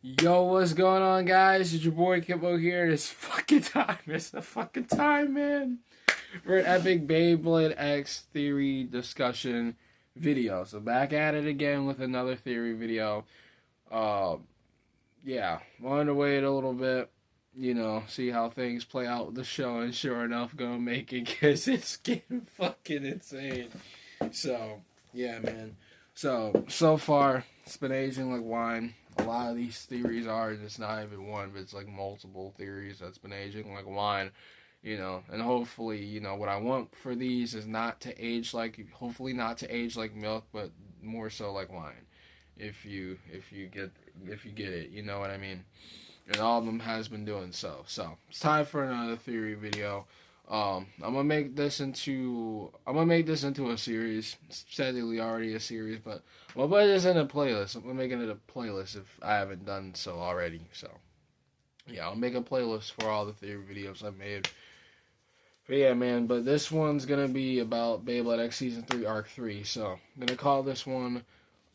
Yo, what's going on, guys? It's your boy Kimbo here. It's fucking time. It's the fucking time, man. For an epic Beyblade X theory discussion video. So back at it again with another theory video. Uh, yeah, wanted to wait a little bit, see how things play out with the show, and sure enough, gonna make it because it's getting fucking insane. So, yeah, man. So far, it's been aging like wine. A lot of these theories are, and it's not even one, but it's like multiple theories that's been aging like wine, and hopefully, what I want for these is hopefully not to age like milk, but more so like wine. If you get it, you know what I mean? And all of them has been doing so. So, it's time for another theory video. I'm gonna make this into a series. It's technically already a series, but I'm gonna put this in a playlist. I'm gonna make it a playlist if I haven't done so already. So yeah, I'll make a playlist for all the theory videos I've made. But yeah, man. But this one's gonna be about Beyblade X Season 3 Arc 3. So I'm gonna call this one,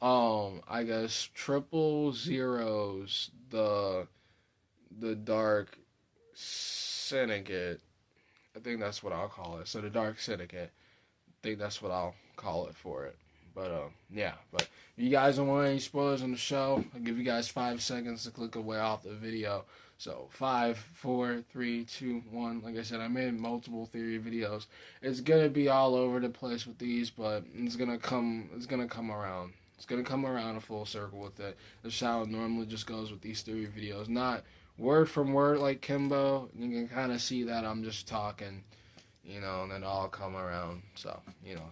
I guess Triple Zeros, the Dark Syndicate. I think that's what I'll call it. So the Dark Syndicate. I think that's what I'll call it for it. But yeah. But if you guys don't want any spoilers on the show, I'll give you guys 5 seconds to click away off the video. So 5, 4, 3, 2, 1. Like I said, I made multiple theory videos. It's gonna be all over the place with these, but it's gonna come around. It's gonna come around a full circle with it. That's how it normally just goes with these theory videos. Not word from word like Kimbo. You can kind of see that I'm just talking, and then all come around. So,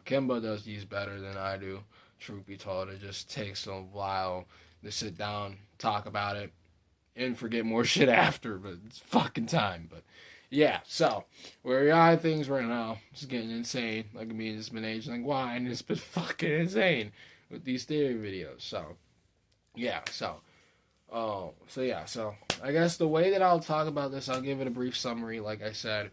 Kimbo does these better than I do. Truth be told, it just takes a while to sit down, talk about it, and forget more shit after, but it's fucking time. But yeah, so where we are things right now, it's getting insane. Like, I mean, it's been aging like wine. It's been fucking insane with these theory videos. So, yeah, so I guess the way that I'll talk about this, I'll give it a brief summary. Like I said,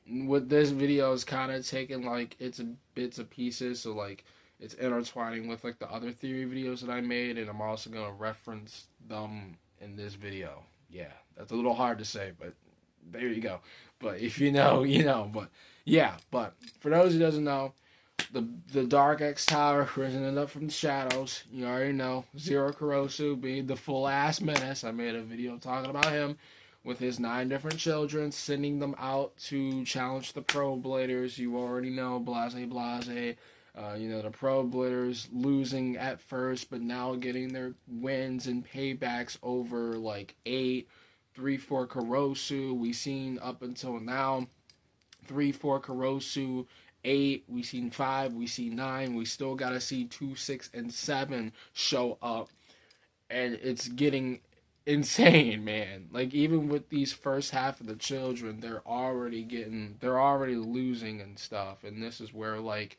with this video is kind of taking like it's bits of pieces, so like it's intertwining with like the other theory videos that I made, and I'm also gonna reference them in this video. Yeah, that's a little hard to say, but there you go. But if you know, you know. But yeah, but for those who doesn't know, the Dark X Tower risen up from the shadows. You already know. Zero Kurosu being the full ass menace. I made a video talking about him with his 9 different children, sending them out to challenge the Pro Bladers. You already know, blase blase. The Pro Bladers losing at first, but now getting their wins and paybacks over like 8, 3-4 Kurosu. We've seen up until now 3-4 Kurosu. 8, we seen 5, we see 9, we still gotta see 2, 6, and 7 show up, and it's getting insane, man. Like, even with these first half of the children, they're already losing and stuff, and this is where, like,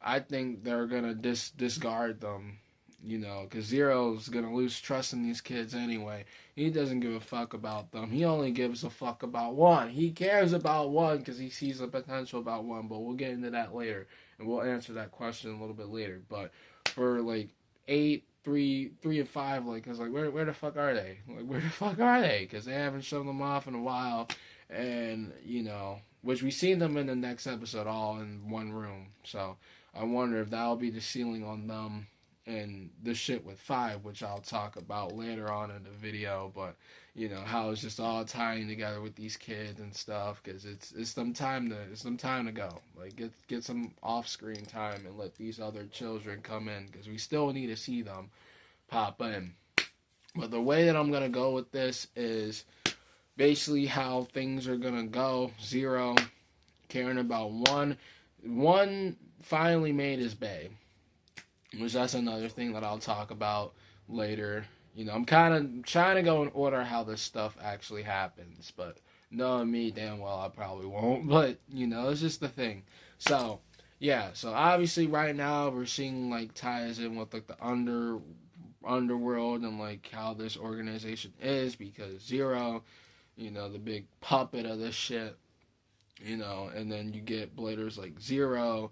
I think they're gonna discard them, because Zero's gonna lose trust in these kids anyway. He doesn't give a fuck about them. He only gives a fuck about one. He cares about one because he sees the potential about one, but we'll get into that later, and we'll answer that question a little bit later. But for, like, 8, 3, and 5, like, cause, like, where the fuck are they? Like, where the fuck are they? Because they haven't shown them off in a while, and, which we seen them in the next episode all in one room, so I wonder if that'll be the ceiling on them. And the shit with 5, which I'll talk about later on in the video, but how it's just all tying together with these kids and stuff, because it's some time to go. Like, get some off screen time and let these other children come in, because we still need to see them pop in. But the way that I'm gonna go with this is basically how things are gonna go. Zero caring about one finally made his bay. Which that's another thing that I'll talk about later. I'm kind of trying to go in order how this stuff actually happens, but knowing me damn well, I probably won't. But it's just the thing. So yeah, so obviously right now we're seeing like ties in with like the underworld and like how this organization is, because Zero, the big puppet of this shit, and then you get bladers like Zero.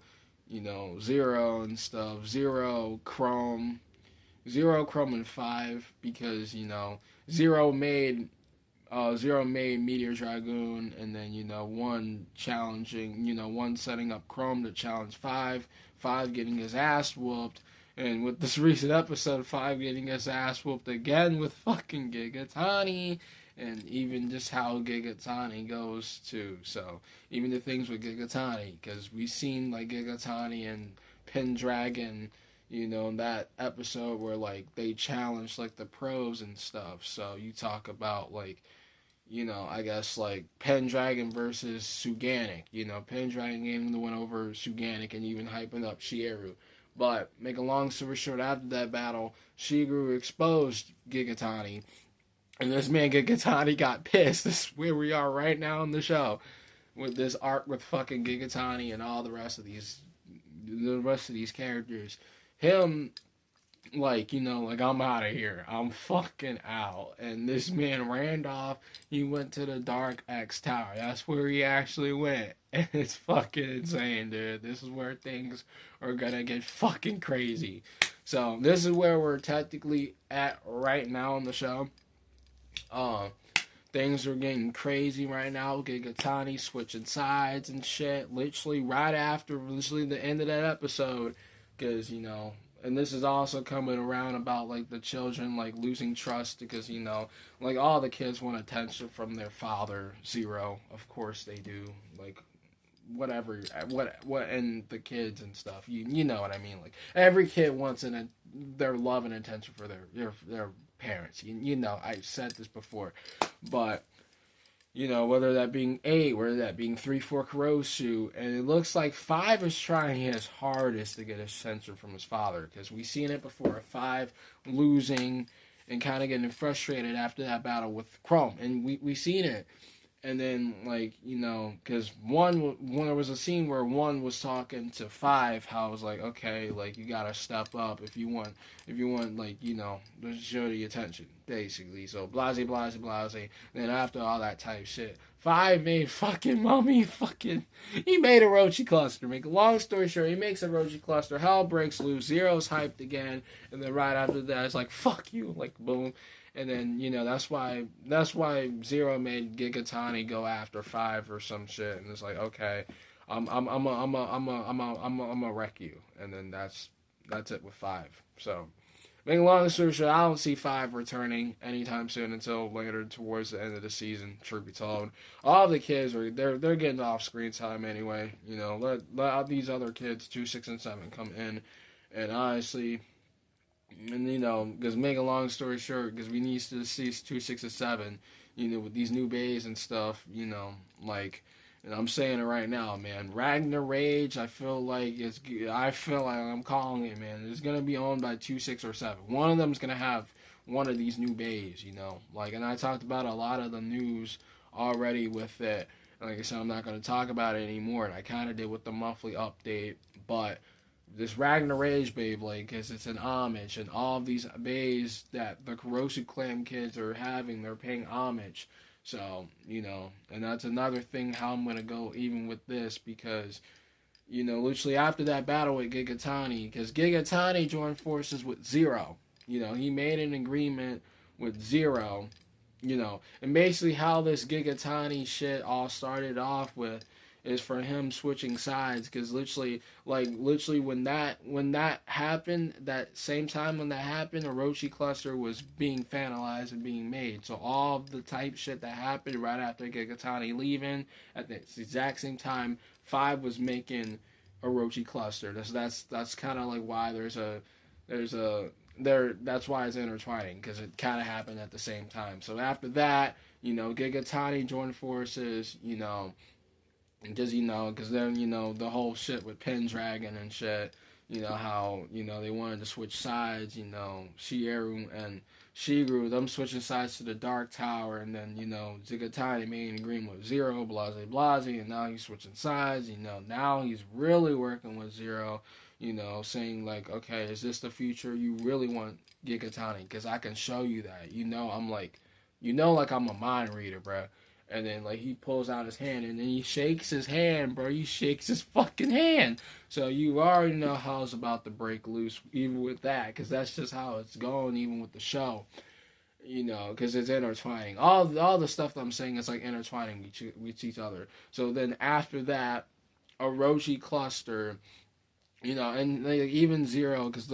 Zero and stuff. Zero, Chrome, Zero, Chrome, and 5 because, you know, Zero made Meteor Dragoon, and then, you know, one challenging, you know, one setting up Chrome to challenge 5, 5 getting his ass whooped, and with this recent episode, 5 getting his ass whooped again with fucking Gigatani, and even just how Gigatani goes too. So even the things with Gigatani, because we've seen like Gigatani and Pendragon, you know, in that episode where like they challenged like the pros and stuff. So you talk about like, you know, I guess like Pendragon versus Suganic. You know, Pendragon getting the win over Suganic and even hyping up Shieru. But make a long story short, after that battle, Shiguru exposed Gigatani. And this man Gigatani got pissed. This is where we are right now in the show. With this arc with fucking Gigatani and all the rest of these characters. Him, like, you know, like, I'm out of here. I'm fucking out. And this man ran off. He went to the Dark X Tower. That's where he actually went. And it's fucking insane, dude. This is where things are gonna get fucking crazy. So, this is where we're technically at right now on the show. Things are getting crazy right now. Gigatani switching sides and shit. Literally right after the end of that episode. Because, you know, and this is also coming around about, like, the children, like, losing trust because, you know, like, all the kids want attention from their father, Zero. Of course they do. Like, whatever, and the kids and stuff. You know what I mean? Like, every kid wants their love and attention for their parents. You know, I've said this before. But, you know, whether that being 8, whether that being 3, 4 Kurosu, and it looks like 5 is trying his hardest to get attention from his father, because we've seen it before, 5 losing and kind of getting frustrated after that battle with Chrome, and we seen it. And then, like, you know, because when there was a scene where 1 was talking to 5, how I was like, okay, like, you gotta step up if you want, like, you know, to show the attention, basically. So, blase. Then after all that type shit, 5 made fucking mommy he made a Orochi cluster. Make a long story short, he makes a Orochi cluster, hell breaks loose, Zero's hyped again, and then right after that, it's like, fuck you, like, boom. And then, you know, that's why Zero made Gigatani go after 5 or some shit, and it's like, okay, I'm a wreck you, and then that's it with 5. So, making a long story short, I don't see 5 returning anytime soon until later towards the end of the season. Truth be told, all the kids they're getting off screen time anyway. You know, let these other kids 2, 6, and 7 come in, and honestly. And, you know, because make a long story short, because we need to see 2, 6, and 7, you know, with these new bays and stuff, you know, like, and I'm saying it right now, man, Ragnar Rage, I feel like I'm calling it, man, it's going to be owned by 2, 6, or 7. One of them is going to have one of these new bays, you know, like, and I talked about a lot of the news already with it. Like I said, I'm not going to talk about it anymore, and I kind of did with the monthly update, but this Ragnar Rage Beyblade, because it's an homage, and all of these bays that the Kurosu Clan kids are having, they're paying homage. So, you know, and that's another thing how I'm going to go even with this, because, you know, literally after that battle with Gigatani, because Gigatani joined forces with Zero. You know, he made an agreement with Zero, you know, and basically how this Gigatani shit all started off with is for him switching sides, because literally when that happened, that same time when that happened, Orochi cluster was being finalized and being made. So all of the type shit that happened right after Gigatani leaving, at the exact same time, 5 was making Orochi cluster. That's kind of like why that's why it's intertwining, because it kind of happened at the same time. So after that, you know, Gigatani joined forces, you know. Because, you know, then, you know, the whole shit with Pendragon and shit, you know, how, you know, they wanted to switch sides, you know, Shieru and Shiguru, them switching sides to the Dark Tower, and then, you know, Gigatani made an agreement with Zero, blase, and now he's switching sides, you know, now he's really working with Zero, you know, saying, like, okay, is this the future you really want, Gigatani? Because I can show you that, you know, I'm a mind reader, bruh. And then, like, he pulls out his hand, and then he shakes his hand, bro. He shakes his fucking hand. So you already know how it's about to break loose, even with that, because that's just how it's going, even with the show. You know, because it's intertwining. All the stuff that I'm saying is, like, intertwining with each other. So then after that, Orochi Cluster, you know, and like, even Zero, because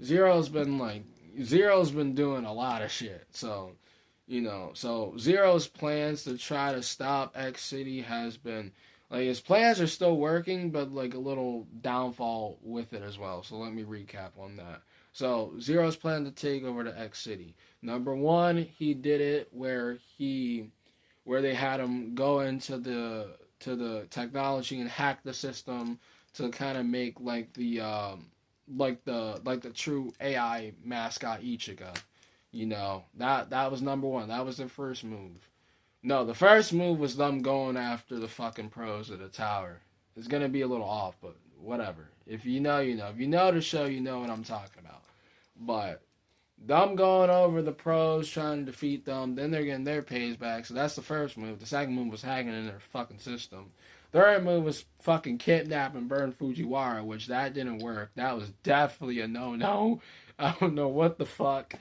Zero's been doing a lot of shit. So, you know, so Zero's plans to try to stop X City has been, like, his plans are still working, but, like, a little downfall with it as well. So let me recap on that. So Zero's plan to take over the X City. Number one, he did it where they had him go into the technology and hack the system to kind of make like the true AI mascot Ichigo. You know, that was number one. That was their first move. No, the first move was them going after the fucking pros of the tower. It's gonna be a little off, but whatever. If you know, you know. If you know the show, you know what I'm talking about. But them going over the pros, trying to defeat them, then they're getting their pays back. So that's the first move. The second move was hacking in their fucking system. Third move was fucking kidnap and burn Fujiwara, which that didn't work. That was definitely a no-no. I don't know what the fuck,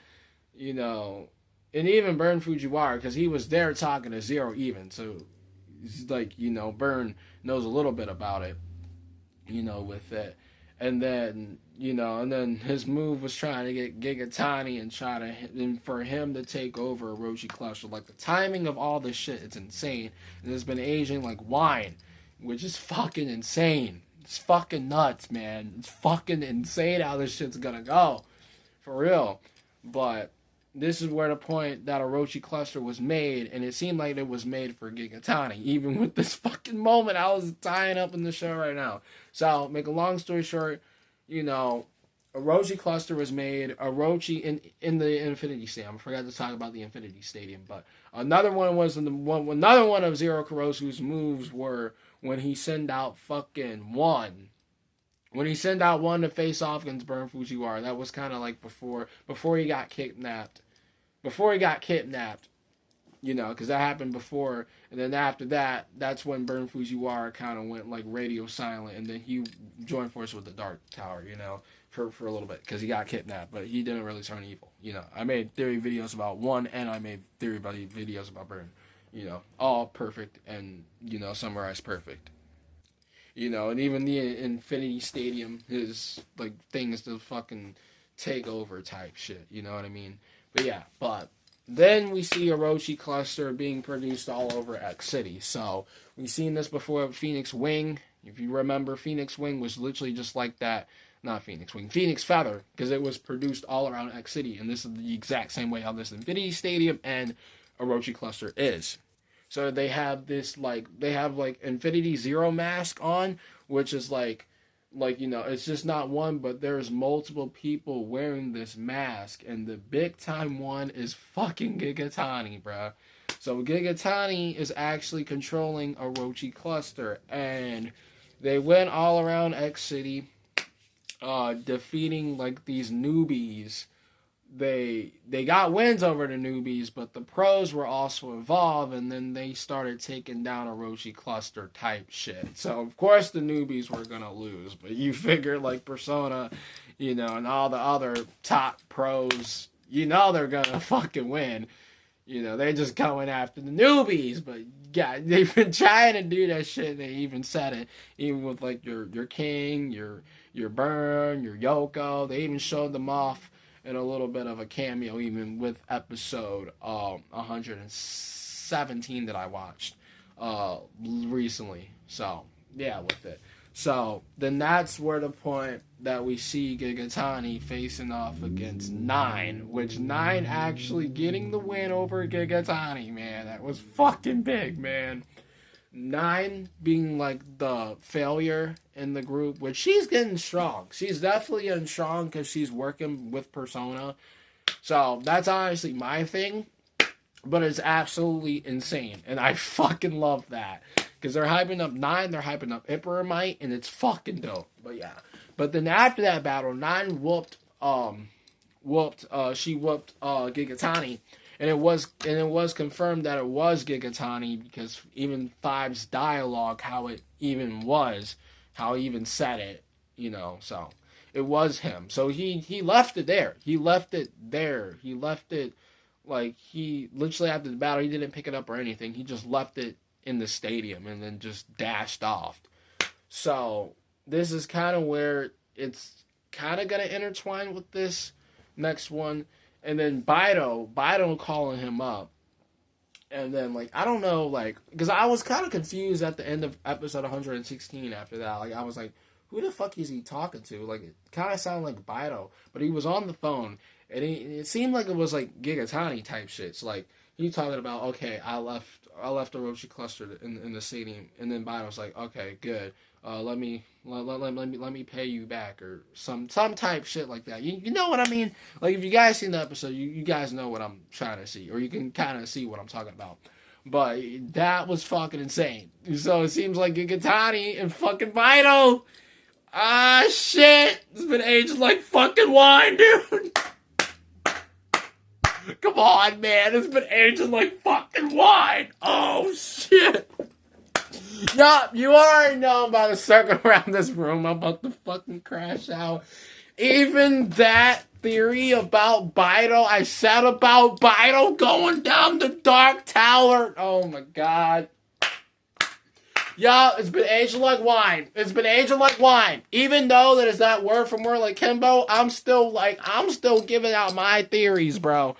you know. And even burn Fujiwara, because he was there talking to Zero even. So, like, you know, Burn knows a little bit about it, you know, with it. And then, you know, and then his move was trying to get Gigatani and for him to take over Orochi Cluster. Like, the timing of all this shit, it's insane. And it's been aging like wine, which is fucking insane. It's fucking nuts, man. It's fucking insane how this shit's gonna go. For real. But this is where the point that Orochi Cluster was made, and it seemed like it was made for Gigatani, even with this fucking moment I was tying up in the show right now. So, make a long story short, you know, Orochi Cluster was made, Orochi in the Infinity Stadium. I forgot to talk about the Infinity Stadium, but another one of Zero Kurosu's moves were when he sent out fucking one. When he sent out one to face off against Burn Fujiwara, that was kind of like before he got kidnapped. Before he got kidnapped, you know, because that happened before. And then after that, that's when Burn Fujiwara kind of went like radio silent. And then he joined forces with the Dark Tower, you know, for a little bit. Because he got kidnapped, but he didn't really turn evil, you know. I made theory videos about one, and I made theory videos about Burn. You know, all perfect and, you know, summarized perfect. You know, and even the Infinity Stadium, his, like, things to fucking take over type shit, you know what I mean? But yeah, but then we see Orochi Cluster being produced all over X City. So, we've seen this before with Phoenix Wing. If you remember, Phoenix Wing was literally just like that. Not Phoenix Wing, Phoenix Feather, because it was produced all around X City. And this is the exact same way how this Infinity Stadium and Orochi Cluster is. So they have this, like, Infinity Zero mask on, which is like, you know, it's just not one, but there's multiple people wearing this mask, and the big time one is fucking Gigatani, bruh. So Gigatani is actually controlling Orochi Cluster, and they went all around X City, defeating, like, these newbies. They got wins over the newbies, but the pros were also involved, and then they started taking down Orochi Cluster type shit. So, of course, the newbies were going to lose, but you figure, like, Persona, you know, and all the other top pros, you know they're going to fucking win. You know, they're just going after the newbies, but, yeah, they've been trying to do that shit, they even said it, even with, like, your King, your Burn, your Yoko, they even showed them off in a little bit of a cameo, even with episode 117 that I watched recently. So, yeah, with it. So, then that's where the point that we see Gigatani facing off against 9, which 9 actually getting the win over Gigatani, man. That was fucking big, man. 9 being like the failure in the group, which she's getting strong. She's definitely getting strong because she's working with Persona. So that's honestly my thing. But it's absolutely insane. And I fucking love that. Because they're hyping up 9, they're hyping up Emperor Might, and it's fucking dope. But yeah. But then after that battle, 9 whooped Gigatani. And it was confirmed that it was Gigatani because even Five's dialogue, how it even was, how he even said it, you know, so it was him. So he left it there. He left it there. He left it like he literally after the battle he didn't pick it up or anything. He just left it in the stadium and then just dashed off. So this is kind of where it's kind of gonna intertwine with this next one. And then Bido calling him up. And then, like, I don't know, like, because I was kind of confused at the end of episode 116 after that. Like, I was like, who the fuck is he talking to? Like, it kind of sounded like Bido. But he was on the phone. And it seemed like it was, like, Gigatani type shit. So, like, he talking about, okay, I left the Orochi cluster in the stadium. And then Bido was like, okay, good. Let me pay you back or some type shit like that. You know what I mean? Like if you guys seen the episode, you guys know what I'm trying to see, or you can kind of see what I'm talking about. But that was fucking insane. So it seems like Gigatani and fucking Bido. Ah shit, it's been aged like fucking wine, dude. Come on, man, it's been aging like fucking wine. Oh shit. Yup, you already know I'm about to circle around this room. I'm about to fucking crash out. Even that theory about Bido, I said about Bido going down the Dark Tower. Oh my god. Yo, it's been aging like wine. It's been aging like wine. Even though that it's not word for word like Kimbo, I'm still giving out my theories, bro.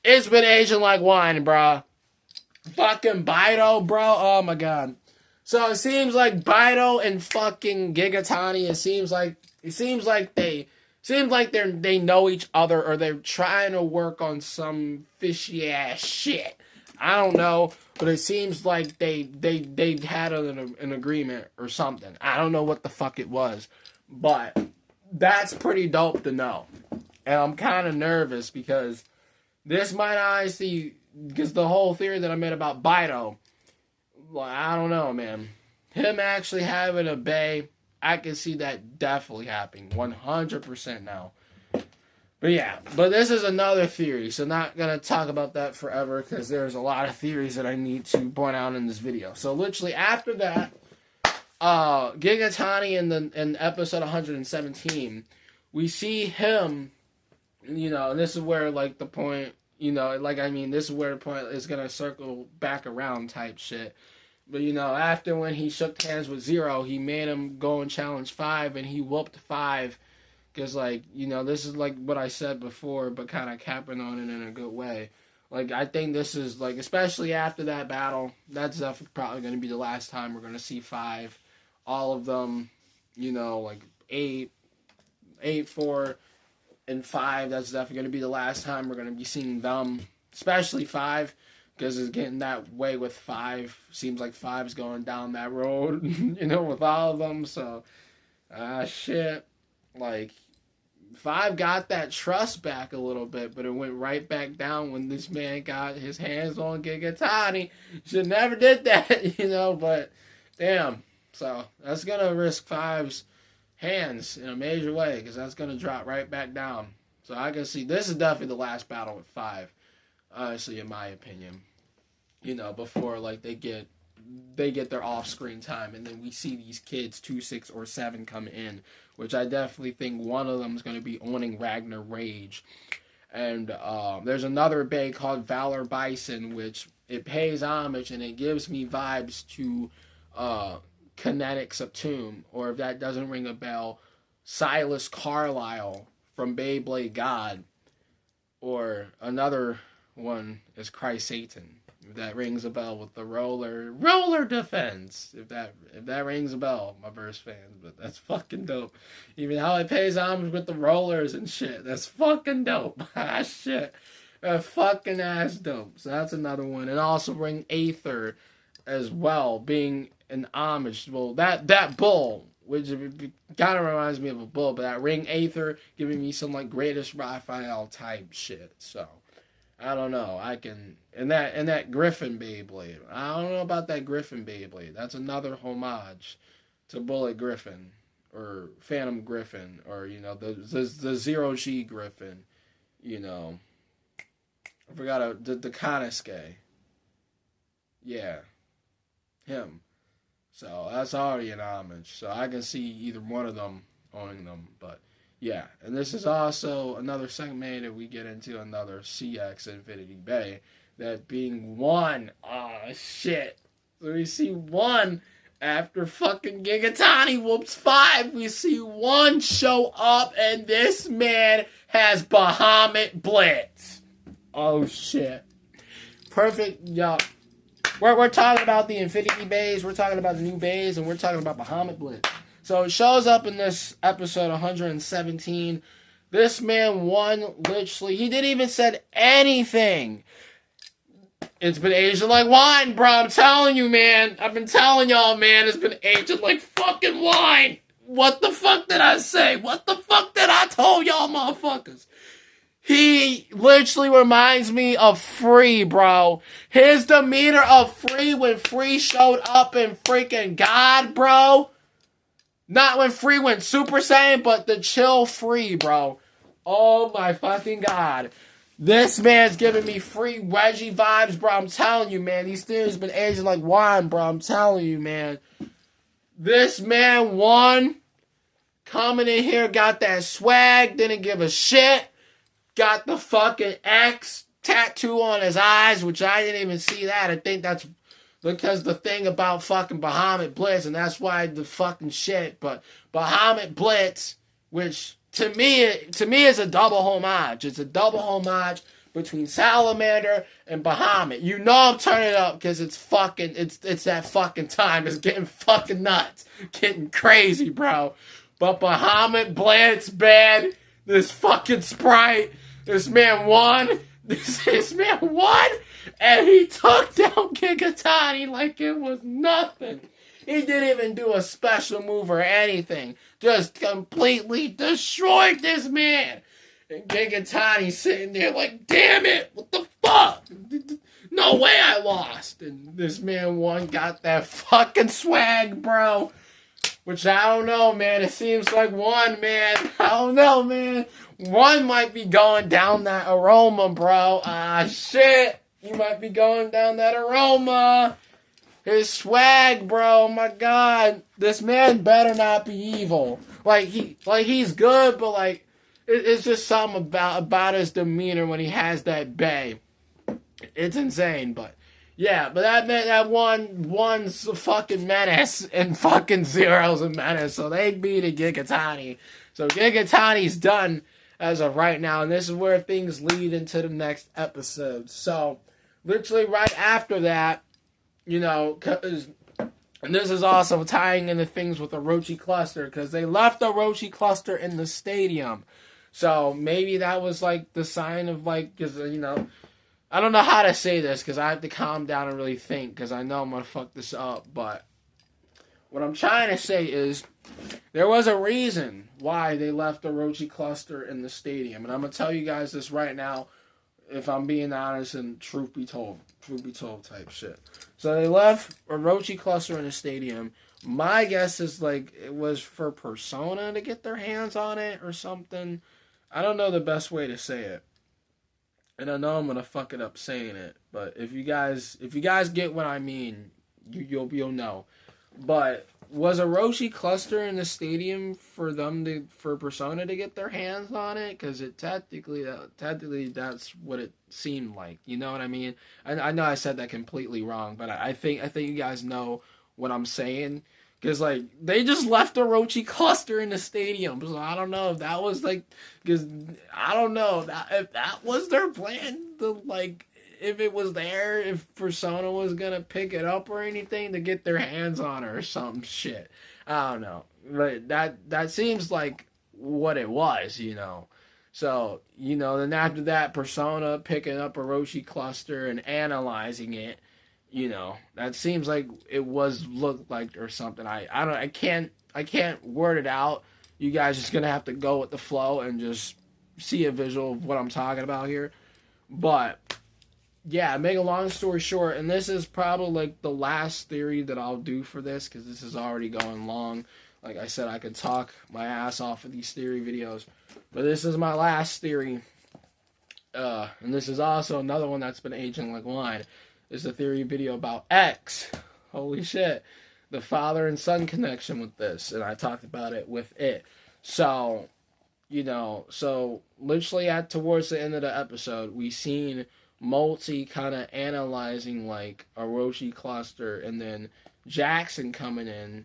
It's been aging like wine, bro. Fucking Bido, bro. Oh my god. So it seems like Bido and fucking Gigatani, it seems like they know each other, or they're trying to work on some fishy ass shit. I don't know, but it seems like they had an agreement or something. I don't know what the fuck it was, but that's pretty dope to know. And I'm kind of nervous because this might honestly, because the whole theory that I made about Bido, well, I don't know, man. Him actually having a bae, I can see that definitely happening 100% now. But yeah, but this is another theory, so not going to talk about that forever because there's a lot of theories that I need to point out in this video. So literally after that, Gigatani in episode 117, we see him, you know, and this is where, like, the point, you know, like, I mean, this is where the point is going to circle back around type shit. But, you know, after when he shook hands with Zero, he made him go and challenge 5, and he whooped 5. Because, like, you know, this is, like, what I said before, but kind of capping on it in a good way. Like, I think this is, like, especially after that battle, that's definitely probably going to be the last time we're going to see 5. All of them, you know, like, 8, 4, and 5, that's definitely going to be the last time we're going to be seeing them. Especially 5. Because it's getting that way with 5. Seems like 5's going down that road, you know, with all of them. So, shit. Like, 5 got that trust back a little bit, but it went right back down when this man got his hands on Gigatani. Should never did that, you know, but damn. So, that's going to risk 5's hands in a major way, because that's going to drop right back down. So, I can see this is definitely the last battle with 5. Honestly, in my opinion, you know, before like they get their off-screen time, and then we see these kids 2, 6, or 7 come in, which I definitely think one of them is going to be owning Ragnar Rage, and there's another bae called Valor Bison, which it pays homage and it gives me vibes to Kinetic Subtomb, or if that doesn't ring a bell, Silas Carlisle from Beyblade God, or another one is Christ Satan. If that rings a bell with the roller defense. If that rings a bell, my verse fans, but that's fucking dope. Even how it pays homage with the rollers and shit. That's fucking dope. Ah shit. Fucking ass dope. So that's another one. And also bring Aether as well, being an homage. Well, that bull, which kind of reminds me of a bull, but that ring Aether giving me some like Greatest Raphael type shit. So I don't know. I can and that Griffin Beyblade. I don't know about that Griffin Beyblade. That's another homage to Bullet Griffin or Phantom Griffin, or you know the 0G Griffin. You know, I forgot the Kanasuke. Yeah, him. So that's already an homage. So I can see either one of them owning them. But yeah, and this is also another segment that we get into another CX Infinity Bay. That being one. Oh shit. So we see one after fucking Gigatani whoops 5. We see one show up and this man has Bahamut Blitz. Oh shit. Perfect, y'all. We're talking about the Infinity Bays, we're talking about the new Bays, and we're talking about Bahamut Blitz. So it shows up in this episode 117. This man won, literally. He didn't even said anything. It's been aging like wine, bro. I'm telling you, man. I've been telling y'all, man. It's been aging like fucking wine. What the fuck did I say? What the fuck did I tell y'all, motherfuckers? He literally reminds me of Free, bro. His demeanor of Free when Free showed up in freaking God, bro. Not when Free went Super Saiyan, but the chill Free, bro. Oh my fucking God. This man's giving me Free Reggie vibes, bro. I'm telling you, man. These theories been aging like wine, bro. I'm telling you, man. This man won. Coming in here, got that swag, didn't give a shit. Got the fucking X tattoo on his eyes, which I didn't even see that. I think that's because the thing about fucking Bahamut Blitz, and that's why the fucking shit. But Bahamut Blitz, which to me is a double homage. It's a double homage between Salamander and Bahamut. You know I'm turning it up because it's that fucking time. It's getting fucking nuts. Getting crazy, bro. But Bahamut Blitz, man, this fucking Sprite, this man won. This man won, and he took down Gigatani like it was nothing. He didn't even do a special move or anything. Just completely destroyed this man. And Gigatani sitting there like, damn it, what the fuck? No way I lost. And this man won, got that fucking swag, bro. Which I don't know, man. It seems like one, man. I don't know, man. One might be going down that aroma, bro. Ah, shit. You might be going down that aroma. His swag, bro. Oh my God. This man better not be evil. He's good, but like, it's just something about his demeanor when he has that bay. It's insane, but yeah, but that one's a fucking menace, and fucking Zero's a menace, so they beat a Gigatani. So Gigatani's done as of right now, and this is where things lead into the next episode. So, literally right after that, you know, and this is also tying into things with Orochi Cluster, because they left Orochi Cluster in the stadium. So, maybe that was, like, the sign of, like, because, you know, I don't know how to say this because I have to calm down and really think because I know I'm going to fuck this up. But what I'm trying to say is there was a reason why they left the Orochi Cluster in the stadium. And I'm going to tell you guys this right now if I'm being honest and truth be told type shit. So they left Orochi Cluster in the stadium. My guess is like it was for Persona to get their hands on it or something. I don't know the best way to say it. And I know I'm gonna fuck it up saying it, but if you guys get what I mean, you'll know. But was Orochi Cluster in the stadium for Persona to get their hands on it? Because it technically that's what it seemed like. You know what I mean? I know I said that completely wrong, but I think you guys know what I'm saying. Because, like, they just left Orochi Cluster in the stadium. So I don't know if that was, like... Because I don't know if that was their plan. If it was there, if Persona was going to pick it up or anything to get their hands on her or some shit. I don't know. But that seems like what it was, you know. So, you know, then after that, Persona picking up Orochi Cluster and analyzing it. You know, that seems like it looked like or something. I can't word it out. You guys just gonna have to go with the flow and just see a visual of what I'm talking about here. But yeah, make a long story short, and this is probably like the last theory that I'll do for this because this is already going long. Like I said, I could talk my ass off of these theory videos, but this is my last theory. And this is also another one that's been aging like wine. Is a theory video about X. Holy shit. The father and son connection with this. And I talked about it with it. So, so literally towards the end of the episode, we seen Multi kind of analyzing like a Roshi cluster, and then Jackson coming in.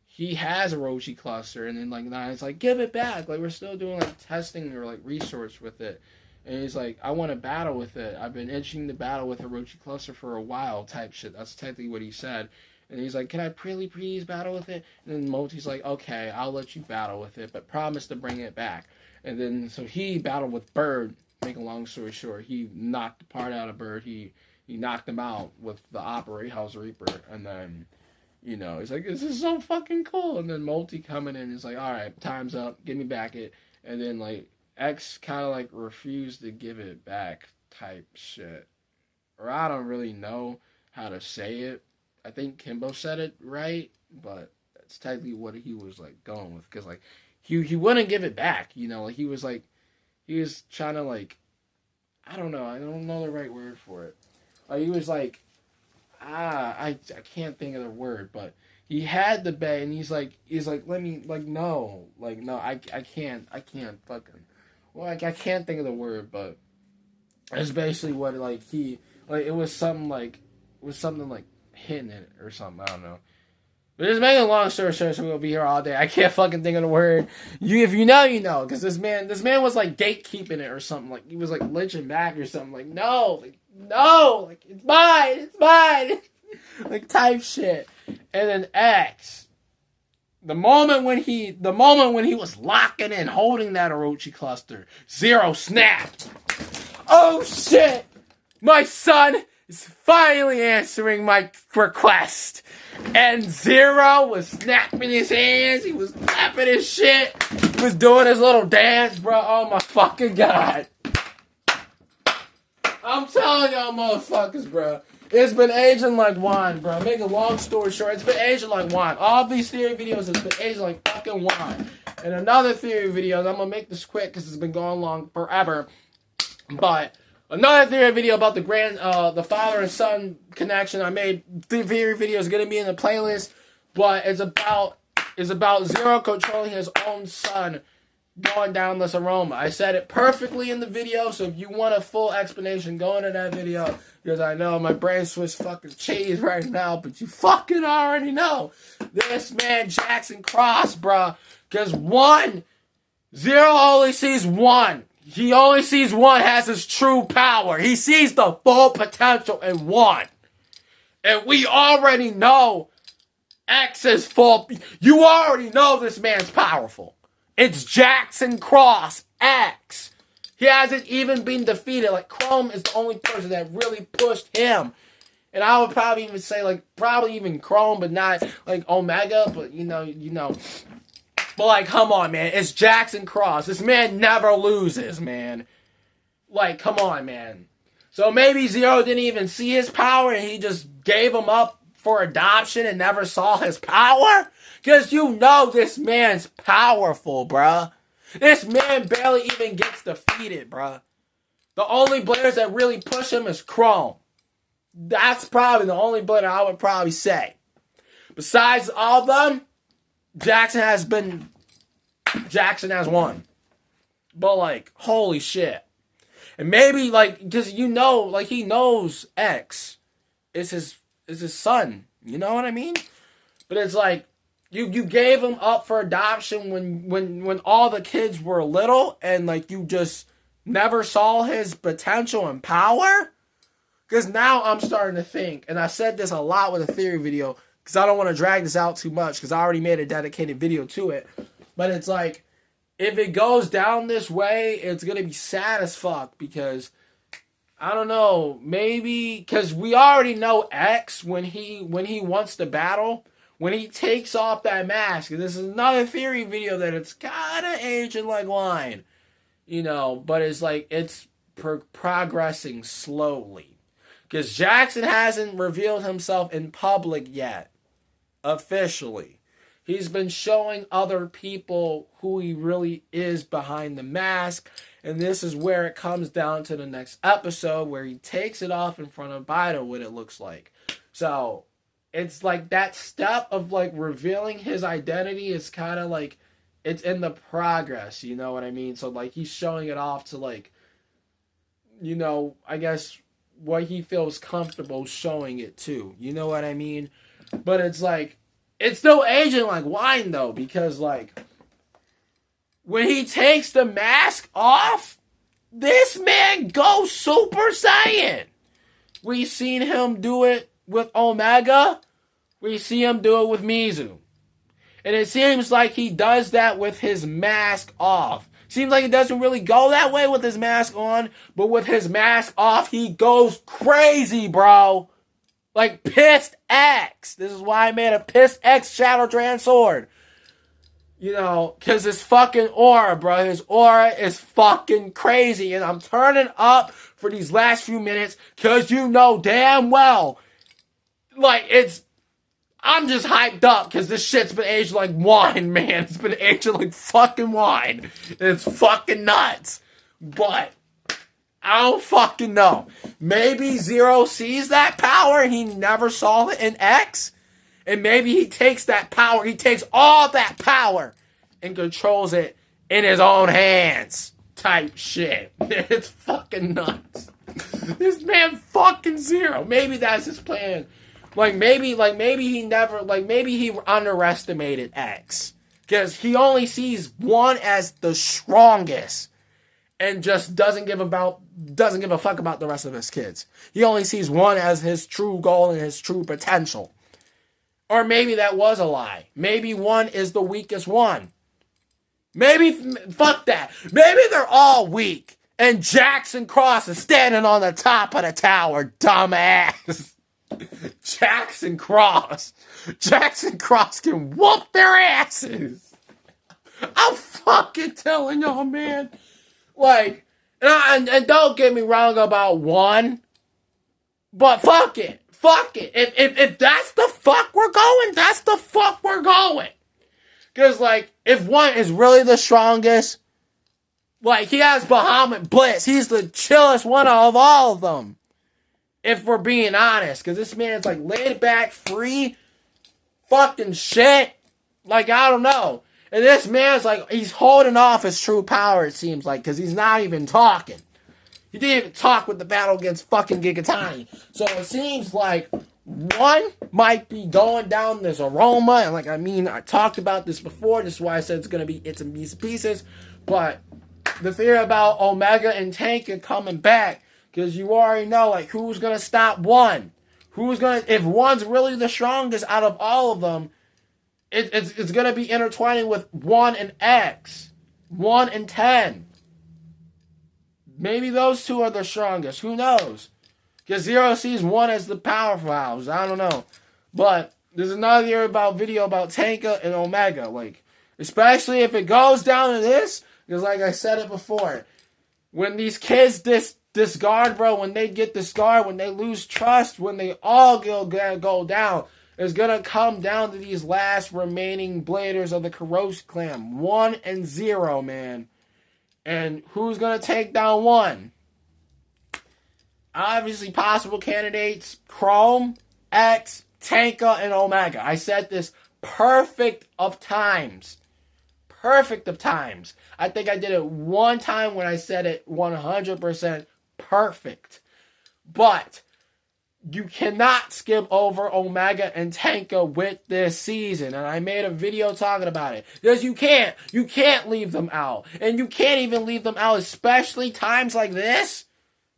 He has a Roshi cluster, and then like Nine's like, give it back. Like, we're still doing like testing or like research with it. And he's like, I want to battle with it. I've been itching to battle with a Roshi cluster for a while, type shit. That's technically what he said. And he's like, can I please battle with it? And then Multi's like, okay, I'll let you battle with it, but promise to bring it back. And then, so he battled with Bird. Make a long story short, he knocked the part out of Bird. He knocked him out with the House Reaper. And then, he's like, this is so fucking cool. And then Multi coming in is like, all right, time's up. Give me back it. And then, like, X kind of, like, refused to give it back type shit. Or I don't really know how to say it. I think Kimbo said it right, but that's technically what he was, like, going with. Because, like, he wouldn't give it back, like, he was trying to, like, I don't know the right word for it. He was like, I can't think of the word, but he had the bay, and he's like, let me, no, I can't fucking, well, I can't think of the word, but it's basically what, it was something like hitting it or something, I don't know. But just making a long story short, so we'll be here all day. I can't fucking think of the word. If you know, you know. Because this man was like gatekeeping it or something. Like, he was like lynching back or something. Like, no, it's mine. Like, type shit. And then X, the moment when he was locking in, holding that Orochi cluster, Zero snapped. Oh shit! My son is finally answering my request. And Zero was snapping his hands. He was clapping his shit. He was doing his little dance, bro. Oh my fucking god. I'm telling y'all motherfuckers, bro. It's been aging like wine, bro. Make a long story short, it's been aging like wine. All these theory videos has been aging like fucking wine. And another theory video, I'm gonna make this quick because it's been going long forever. But another theory video about the father and son connection. I made theory videos gonna be in the playlist, but it's about Zero controlling his own son going down this aroma. I said it perfectly in the video, so if you want a full explanation, go into that video, because I know my brain switch fucking cheese right now, but you fucking already know. This man Jackson Cross, bruh, because Zero only sees one. He only sees one has his true power. He sees the full potential in one. And we already know X's full. You already know this man's powerful. It's Jackson Cross X. He hasn't even been defeated. Like, Chrome is the only person that really pushed him. And I would probably even say, probably even Chrome, but not, Omega. But, you know. But, come on, man. It's Jackson Cross. This man never loses, man. Come on, man. So maybe Zero didn't even see his power and he just gave him up for adoption and never saw his power? Because this man's powerful, bruh. This man barely even gets defeated, bruh. The only players that really push him is Chrome. That's probably the only player I would probably say. Besides all of them, Jackson has won. But, holy shit. And maybe, because he knows X is his son. You know what I mean? But it's you gave him up for adoption when all the kids were little and, you just never saw his potential and power? Because now I'm starting to think, and I said this a lot with a theory video, because I don't want to drag this out too much, because I already made a dedicated video to it. But it's if it goes down this way, it's going to be sad as fuck, because, I don't know, maybe, because we already know X, when he wants to battle, when he takes off that mask, and this is another theory video that it's kind of aging like wine, but it's progressing slowly. Because Jackson hasn't revealed himself in public yet. Officially. He's been showing other people who he really is behind the mask. And this is where it comes down to the next episode where he takes it off in front of Bida, what it looks like. So it's like that step of like revealing his identity is kind of like it's in the progress, you know what I mean? So like he's showing it off to like, you know, I guess what he feels comfortable showing it to. You know what I mean? But it's like, it's still aging like wine though, because like when he takes the mask off, this man goes Super Saiyan. We've seen him do it with Omega. We see him do it with Mizu. And it seems like he does that with his mask off. Seems like it doesn't really go that way with his mask on, but with his mask off, he goes crazy, bro. Like Pissed X. This is why I made a Pissed X Shadow Trans Sword. You know, because his fucking aura, bro. His aura is fucking crazy. And I'm turning up for these last few minutes because you know damn well, like, I'm just hyped up because this shit's been aged like wine, man. It's been aged like fucking wine. It's fucking nuts. But I don't fucking know. Maybe Zero sees that power and he never saw it in X. And maybe he takes that power, he takes all that power and controls it in his own hands. Type shit. It's fucking nuts. This man fucking Zero. Maybe that's his plan. Maybe he underestimated X. Because he only sees one as the strongest. And just doesn't give a fuck about the rest of his kids. He only sees one as his true goal and his true potential. Or maybe that was a lie. Maybe one is the weakest one. Maybe, fuck that. Maybe they're all weak. And Jackson Cross is standing on the top of the tower, dumbass. Jackson Cross. Jackson Cross can whoop their asses. I'm fucking telling y'all, man. Like, and don't get me wrong about one. But fuck it. Fuck it. If that's the fuck we're going, that's the fuck we're going. Because, like, if one is really the strongest, like, he has Bahamut Blitz. He's the chillest one of all of them. If we're being honest. Because this man's, like, laid back, free, fucking shit. Like, I don't know. And this man's, like, he's holding off his true power, it seems like. Because he's not even talking. He didn't even talk with the battle against fucking Gigatani. So it seems like one might be going down this aroma. And like, I mean, I talked about this before. This is why I said it's going to be It's a Piece of Pieces. But the theory about Omega and Tanka coming back. Because you already know, like, who's going to stop one? If one's really the strongest out of all of them, it's going to be intertwining with 1 and X. 1 and 10. Maybe those two are the strongest. Who knows? Because Zero sees one as the powerful house. I don't know. But there's another video about Tanka and Omega. Like, especially if it goes down to this. Because like I said it before. When these kids discard, bro. When they get discarded. When they lose trust. When they all go down. It's going to come down to these last remaining bladers of the Kuroshi clan. 1 and 0, man. And who's going to take down one? Obviously, possible candidates, Chrome, X, Tanka, and Omega. I said this perfect of times. Perfect of times. I think I did it one time when I said it 100% perfect. But you cannot skip over Omega and Tanka with this season. And I made a video talking about it. Because you can't. You can't leave them out. And you can't even leave them out, especially times like this.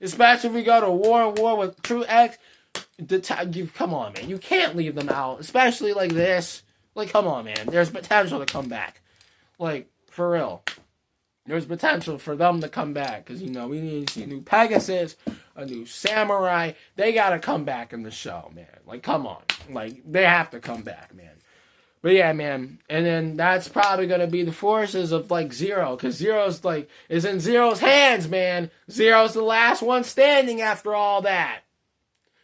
Especially if we go to war with True X. Come on, man. You can't leave them out. Especially like this. Like, come on, man. There's potential to come back. Like, for real. There's potential for them to come back. Because, you know, we need to see a new Pegasus, a new Samurai. They got to come back in the show, man. Like, come on. Like, they have to come back, man. But yeah, man. And then that's probably going to be the forces of, like, Zero. Because Zero's, like, is in Zero's hands, man. Zero's the last one standing after all that.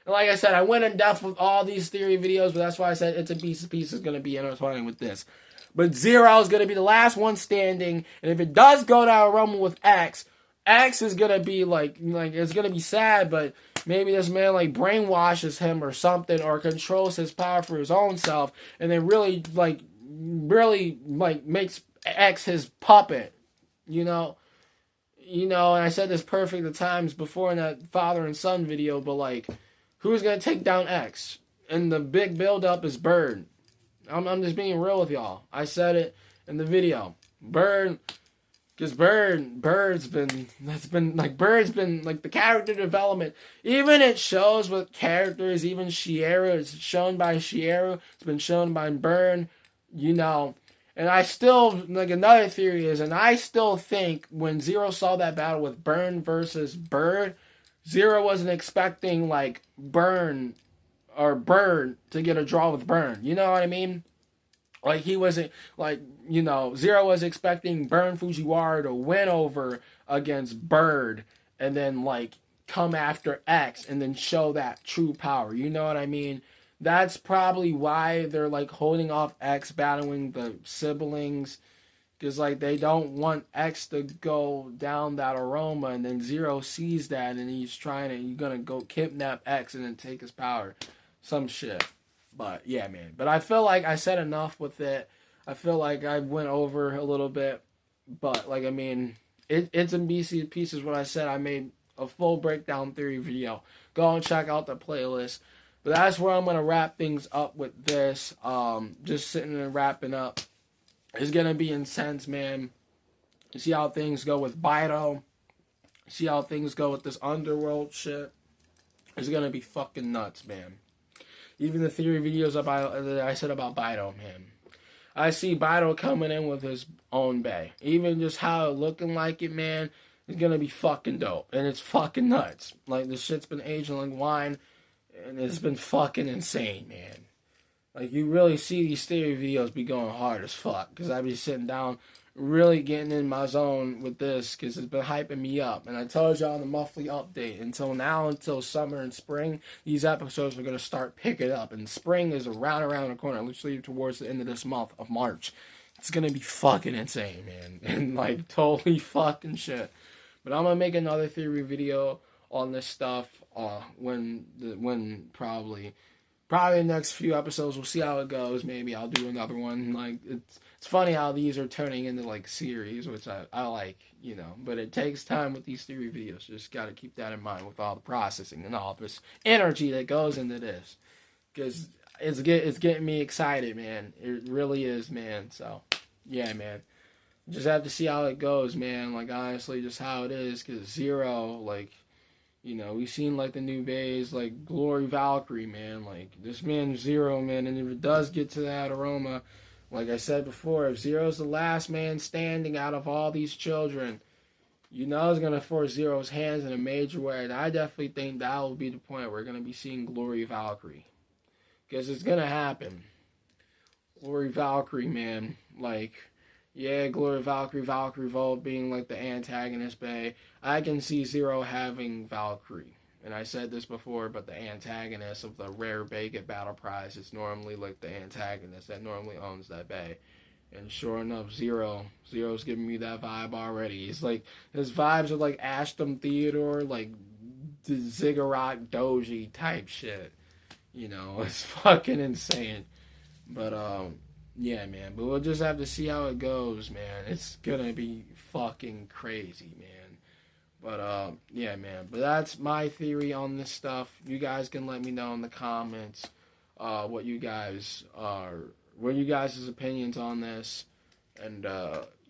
And like I said, I went in depth with all these theory videos, but that's why I said It's a Piece of Piece is going to be intertwining with this. But Zero is going to be the last one standing, and if it does go down a rumble with X is going to be like it's going to be sad, but maybe this man like brainwashes him or something, or controls his power for his own self, and then really makes X his puppet, you know, and I said this perfect at times before in that father and son video, but like, who's gonna take down X? And the big build-up is Bird. I'm just being real with y'all. I said it in the video. Bird, because Bird's been like the character development. Even it shows with characters, even Shiera, it's shown by Shiera, it's been shown by Bird, And I still, like, another theory is, and I still think when Zero saw that battle with Burn versus Bird, Zero wasn't expecting, like, Burn or Bird to get a draw with Burn. You know what I mean? Like, he wasn't, like, Zero was expecting Burn Fujiwara to win over against Bird and then, like, come after X and then show that true power. You know what I mean? That's probably why they're, like, holding off X battling the siblings. Because, like, they don't want X to go down that aroma. And then Zero sees that and he's gonna go kidnap X and then take his power. Some shit. But, yeah, man. But I feel like I said enough with it. I feel like I went over a little bit. But, like, I mean, it's in BC Pieces what I said. I made a full breakdown theory video. Go and check out the playlist. But that's where I'm going to wrap things up with this. Just sitting and wrapping up. It's going to be intense, man. You see how things go with Bido. See how things go with this underworld shit. It's going to be fucking nuts, man. Even the theory videos that I said about Bido, man. I see Bido coming in with his own bay. Even just how it looking like it, man, is going to be fucking dope. And it's fucking nuts. Like, this shit's been aging like wine. And it's been fucking insane, man. Like, you really see these theory videos be going hard as fuck. Because I be sitting down, really getting in my zone with this. Because it's been hyping me up. And I told y'all in the monthly update, until summer and spring, these episodes are going to start picking up. And spring is around the corner. Literally towards the end of this month of March. It's going to be fucking insane, man. And, like, totally fucking shit. But I'm going to make another theory video on this stuff when probably the next few episodes. We'll see how it goes. Maybe I'll do another one. Like, it's funny how these are turning into like series, which I like, but it takes time with these theory videos. Just got to keep that in mind with all the processing and all this energy that goes into this, because it's getting me excited, man. It really is, man. So yeah, man. Just have to see how it goes, man. Like, honestly, just how it is, because Zero, like, we've seen, like, the new bays, like, Glory Valkyrie, man. Like, this man Zero, man, and if it does get to that aroma, like I said before, if Zero's the last man standing out of all these children, it's going to force Zero's hands in a major way, and I definitely think that will be the point where we're going to be seeing Glory Valkyrie. Because it's going to happen. Glory Valkyrie, man. Like, yeah, Glory Valkyrie Volt being like the antagonist bay. I can see Zero having Valkyrie. And I said this before, but the antagonist of the rare bay get battle prize is normally like the antagonist that normally owns that bay. And sure enough, Zero's giving me that vibe already. He's like, his vibes are like Ashton Theodore, like the Ziggurat Doji type shit. It's fucking insane. But, yeah, man, but we'll just have to see how it goes, man. It's gonna be fucking crazy, man. But, yeah, man. But that's my theory on this stuff. You guys can let me know in the comments what you guys' opinions on this. And,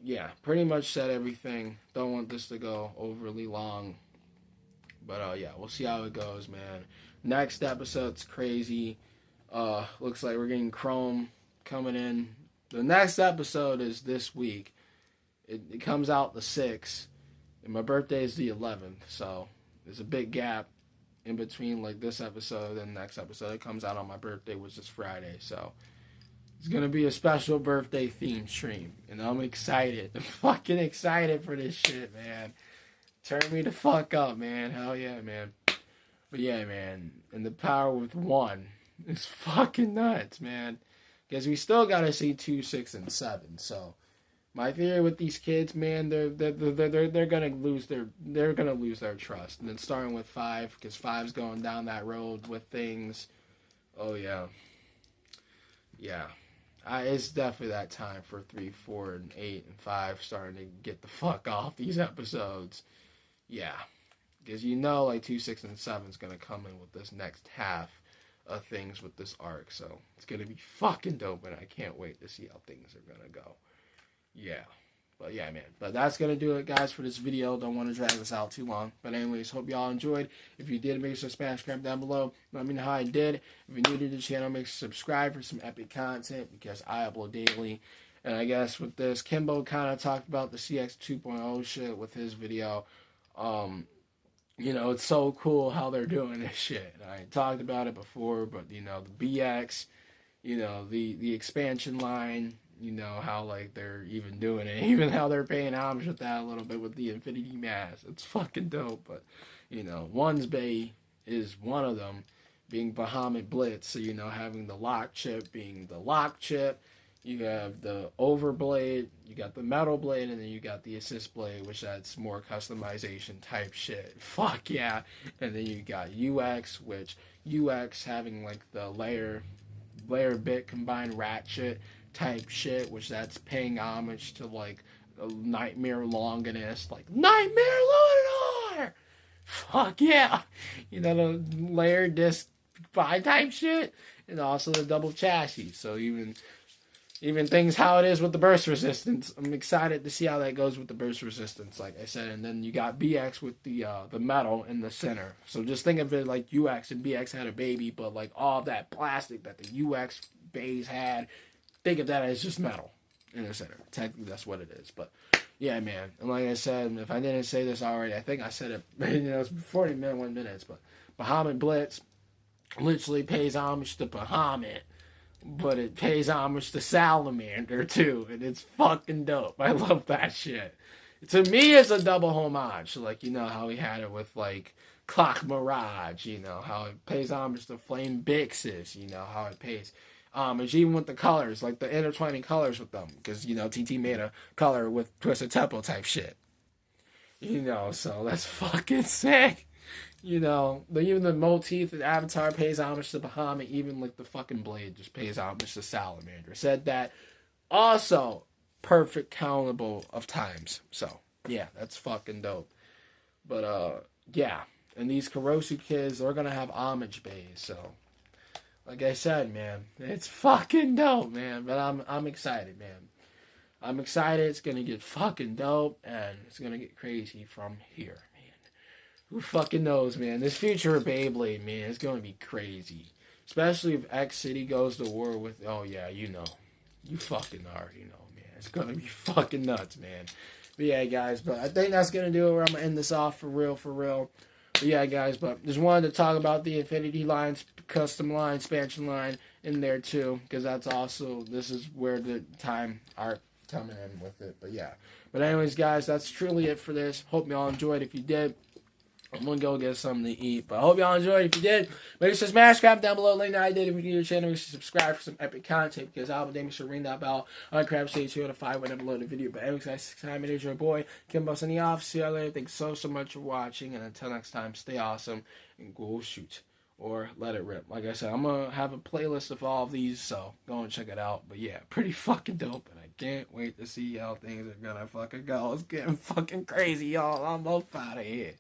yeah, pretty much said everything. Don't want this to go overly long. But, yeah, we'll see how it goes, man. Next episode's crazy. Looks like we're getting Chrome coming in. The next episode is this week. It comes out the 6th, and my birthday is the 11th, so there's a big gap in between, like, this episode and the next episode. It comes out on my birthday, which is Friday, so it's gonna be a special birthday themed stream, and I'm excited. I'm fucking excited for this shit, man. Turn me the fuck up, man. Hell yeah, man. But yeah, man, and the power with 1 is fucking nuts, man. Because we still gotta see 2, 6, and 7. So my theory with these kids, man, they're gonna lose their trust. And then starting with 5, because 5's going down that road with things. Oh yeah, yeah. It's definitely that time for 3, 4, and 8, and 5 starting to get the fuck off these episodes. Yeah, because like 2, 6, and 7 is gonna come in with this next half of things with this arc, so it's gonna be fucking dope, and I can't wait to see how things are gonna go. Yeah. But yeah, man. But that's going to do it, guys, for this video. Don't want to drag this out too long. But anyways, hope y'all enjoyed. If you did, make sure to smash subscribe down below. Let me know how I did. If you're new to the channel, make sure to subscribe for some epic content because I upload daily. And I guess with this, Kimbo kind of talked about the CX 2.0 shit with his video. It's so cool how they're doing this shit. I talked about it before, but, the BX, the expansion line, how, like, they're even doing it. Even how they're paying homage with that a little bit with the Infinity Mask. It's fucking dope. But, One's Bay is one of them, being Bahamut Blitz. So, having the lock chip being the lock chip. You have the Overblade, you got the Metal Blade, and then you got the Assist Blade, which that's more customization type shit. Fuck yeah. And then you got UX, which UX having, like, the layer bit combined ratchet type shit, which that's paying homage to, like, Nightmare Longinus, like, Nightmare Longinus! Fuck yeah! The layer disc 5 type shit, and also the double chassis. So even things how it is with the burst resistance. I'm excited to see how that goes with the burst resistance, like I said. And then you got BX with the metal in the center. So just think of it like UX and BX had a baby, but like all that plastic that the UX base had, think of that as just metal in the center. Technically, that's what it is. But yeah, man. And like I said, if I didn't say this already, I think I said it. It's 41 minutes. But Bahamut Blitz literally pays homage to Bahamut. But it pays homage to Salamander, too. And it's fucking dope. I love that shit. To me, it's a double homage. Like, how he had it with, like, Clock Mirage. How it pays homage to Flame Bixis. How it pays homage even with the colors. Like, the intertwining colors with them. Because, TT made a color with Twisted Tempo type shit. So that's fucking sick. Even the motif and Avatar pays homage to Bahamut, even like the fucking Blade just pays homage to Salamander. Said that also perfect countable of times. So yeah, that's fucking dope. But yeah, and these Kurosu kids, they're gonna have homage bays. So like I said, man, it's fucking dope, man. But I'm excited, man. I'm excited. It's gonna get fucking dope, and it's gonna get crazy from here. Who fucking knows, man? This future of Beyblade, man, is going to be crazy. Especially if X City goes to war with... Oh, yeah, you fucking already know, man. It's going to be fucking nuts, man. But yeah, guys, but I think that's going to do it where I'm going to end this off for real. But yeah, guys, but just wanted to talk about the Infinity line, custom line, expansion line in there, too. Because that's also... This is where the time arc coming in with it. But yeah. But anyways, guys, that's truly it for this. Hope y'all enjoyed. If you did... I'm going to go get something to eat. But I hope y'all enjoyed. If you did, make sure to smash crap down below. Link that I did. If you're new to the channel, make sure to subscribe for some epic content. Because I'll be sure to ring that bell on crap stage 2 out of 5 when I upload the video. But anyways, guys, time it is your boy, Kimbo signing off. See y'all later. Thanks so much for watching. And until next time, stay awesome and go shoot. Or let it rip. Like I said, I'm going to have a playlist of all of these. So go and check it out. But yeah, pretty fucking dope. And I can't wait to see how things are going to fucking go. It's getting fucking crazy, y'all. I'm both out of here.